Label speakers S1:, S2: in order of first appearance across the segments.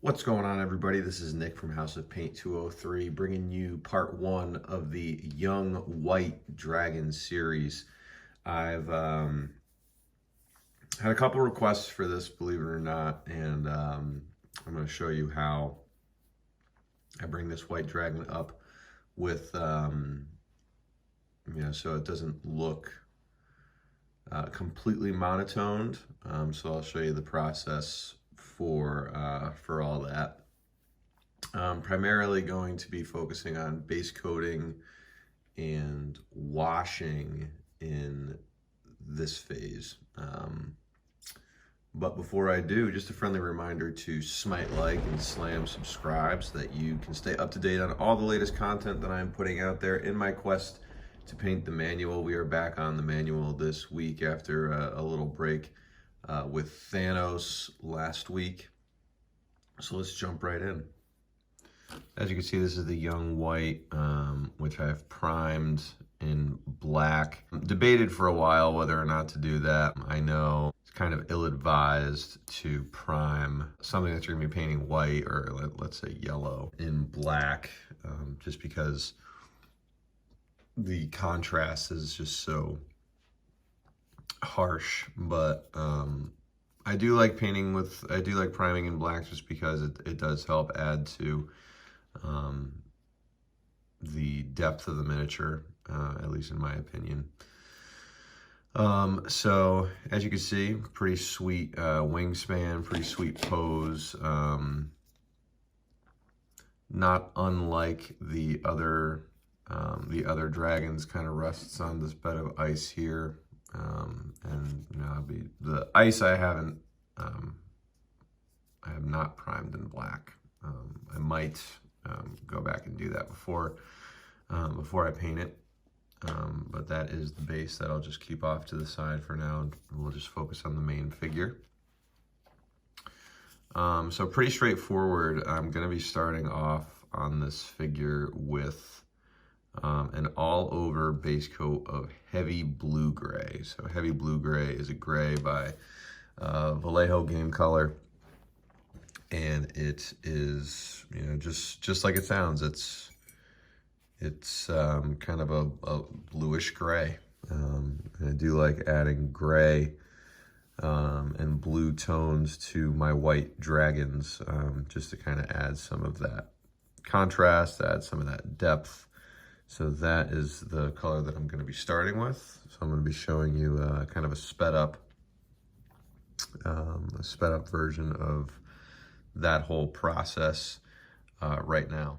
S1: What's going on, everybody? This is Nick from House of Paint 203, bringing you part one of the Young White Dragon series. I've had a couple requests for this, believe it or not, and I'm going to show you how I bring this white dragon up with, so it doesn't look completely monotoned. So I'll show you the process for all that. Primarily going to be focusing on base coating and washing in this phase. But before I do, just a friendly reminder to smite like and slam subscribe so that you can stay up to date on all the latest content that I'm putting out there in my quest to paint the manual. We are back on the manual this week after a little break with Thanos last week. So let's jump right in. As you can see, this is the Young White, which I've primed in black. Debated for a while whether or not to do that. I know it's kind of ill-advised to prime something that you're gonna be painting white, or let's say yellow, in black, just because the contrast is just so harsh. But I do like priming in black just because it does help add to the depth of the miniature, at least in my opinion. So as you can see, pretty sweet wingspan, pretty sweet pose. Not unlike the other dragons, kind of rests on this bed of ice here. And the ice I have not primed in black. I might go back and do that before I paint it. But that is the base that I'll just keep off to the side for now, and we'll just focus on the main figure. So pretty straightforward. I'm going to be starting off on this figure with an all-over base coat of heavy blue gray. So heavy blue gray is a gray by Vallejo game color, and it is, just like it sounds. It's kind of a bluish gray. And I do like adding gray and blue tones to my white dragons, just to kind of add some of that contrast, add some of that depth. So that is the color that I'm going to be starting with. So I'm going to be showing you kind of a sped up version of that whole process right now.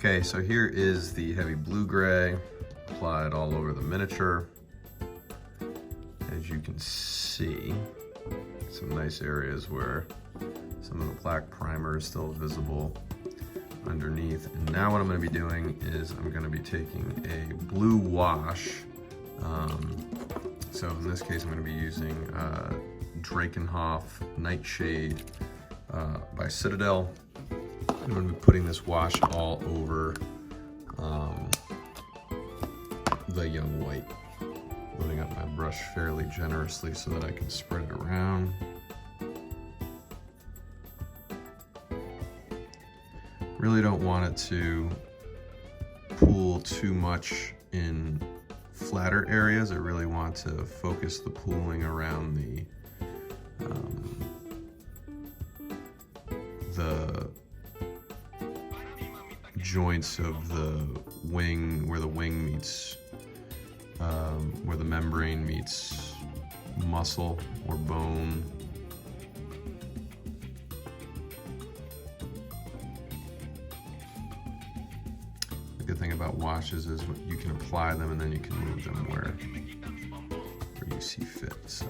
S1: Okay, so here is the heavy blue gray applied all over the miniature. As you can see, some nice areas where some of the black primer is still visible underneath. And now what I'm going to be doing is I'm going to be taking a blue wash. So in this case, I'm going to be using Drakenhof Nightshade by Citadel. I'm going to be putting this wash all over the Young White. Loading up my brush fairly generously so that I can spread it around. Really don't want it to pool too much in flatter areas. I really want to focus the pooling around the joints of the wing, where the wing meets, where the membrane meets muscle or bone. good thing about washes is you can apply them and then you can move them where you see fit. So.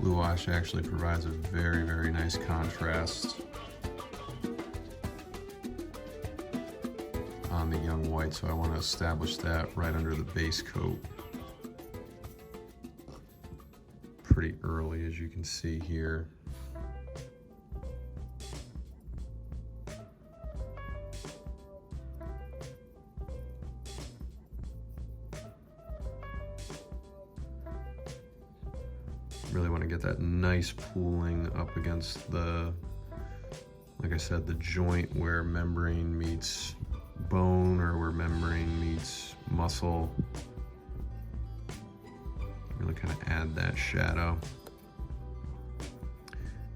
S1: Blue wash actually provides a very, very nice contrast on the young white, so I want to establish that right under the base coat pretty early, as you can see here. Really want to get that nice pooling up against the, like I said, the joint where membrane meets bone or where membrane meets muscle. Really kind of add that shadow.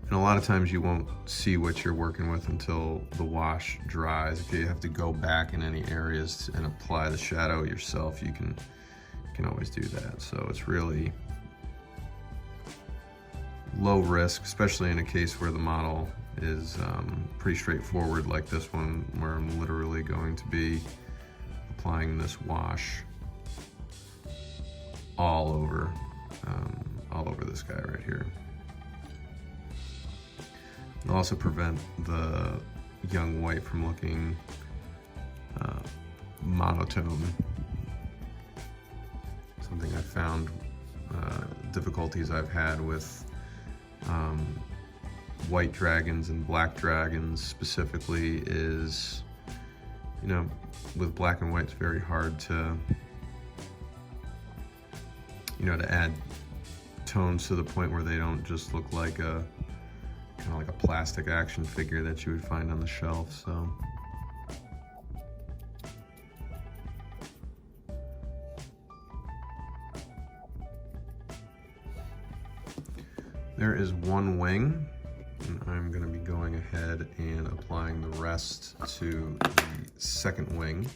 S1: And a lot of times you won't see what you're working with until the wash dries. If you have to go back in any areas and apply the shadow yourself, you can always do that. So it's really low risk, especially in a case where the model is pretty straightforward like this one, where I'm literally going to be applying this wash all over this guy right here. It'll also prevent the young white from looking monotone. Something I found difficulties I've had with white dragons and black dragons specifically is, you know, with black and white it's very hard to, you know, to add tones to the point where they don't just look like a kind of like a plastic action figure that you would find on the shelf. So there is one wing, and I'm going to be going ahead and applying the rest to the second wing.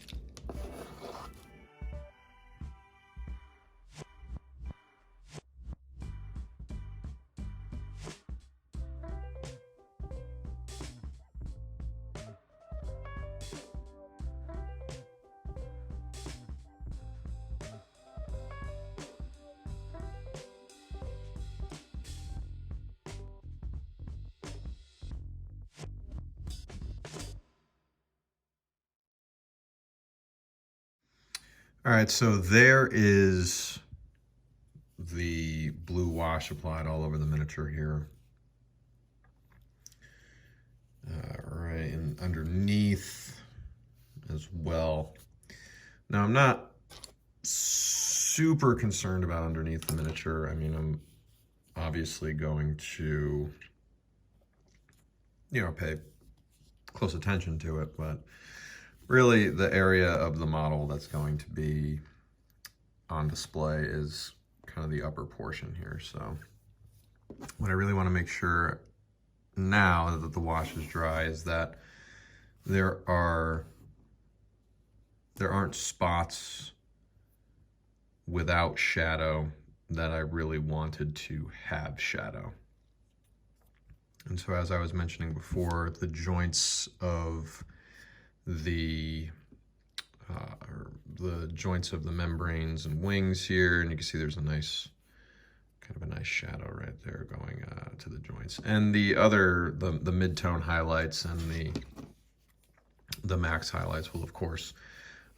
S1: All right, so there is the blue wash applied all over the miniature here. All right, and underneath as well. Now, I'm not super concerned about underneath the miniature. I mean, I'm obviously going to, you know, pay close attention to it, but really the area of the model that's going to be on display is kind of the upper portion here. So what I really want to make sure now that the wash is dry is that there aren't spots without shadow that I really wanted to have shadow. And so, as I was mentioning before, the joints of the joints of the membranes and wings here, and you can see there's a nice, kind of a nice shadow right there going to the joints. And the other, the mid-tone highlights and the max highlights will, of course,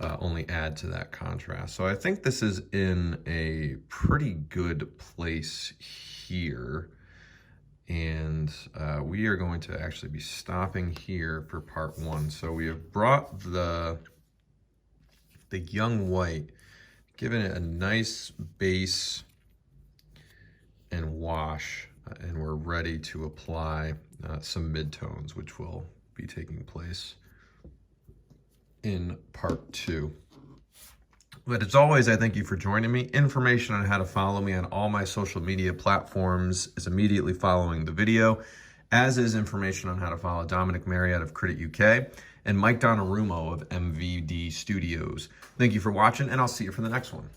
S1: only add to that contrast. So I think this is in a pretty good place here. And we are going to actually be stopping here for part one. So we have brought the young white, given it a nice base and wash, and we're ready to apply some midtones, which will be taking place in part two. But as always, I thank you for joining me. Information on how to follow me on all my social media platforms is immediately following the video. as is information on how to follow Dominic Marriott of Credit UK and Mike Donnarumma of MVD Studios. Thank you for watching, and I'll see you for the next one.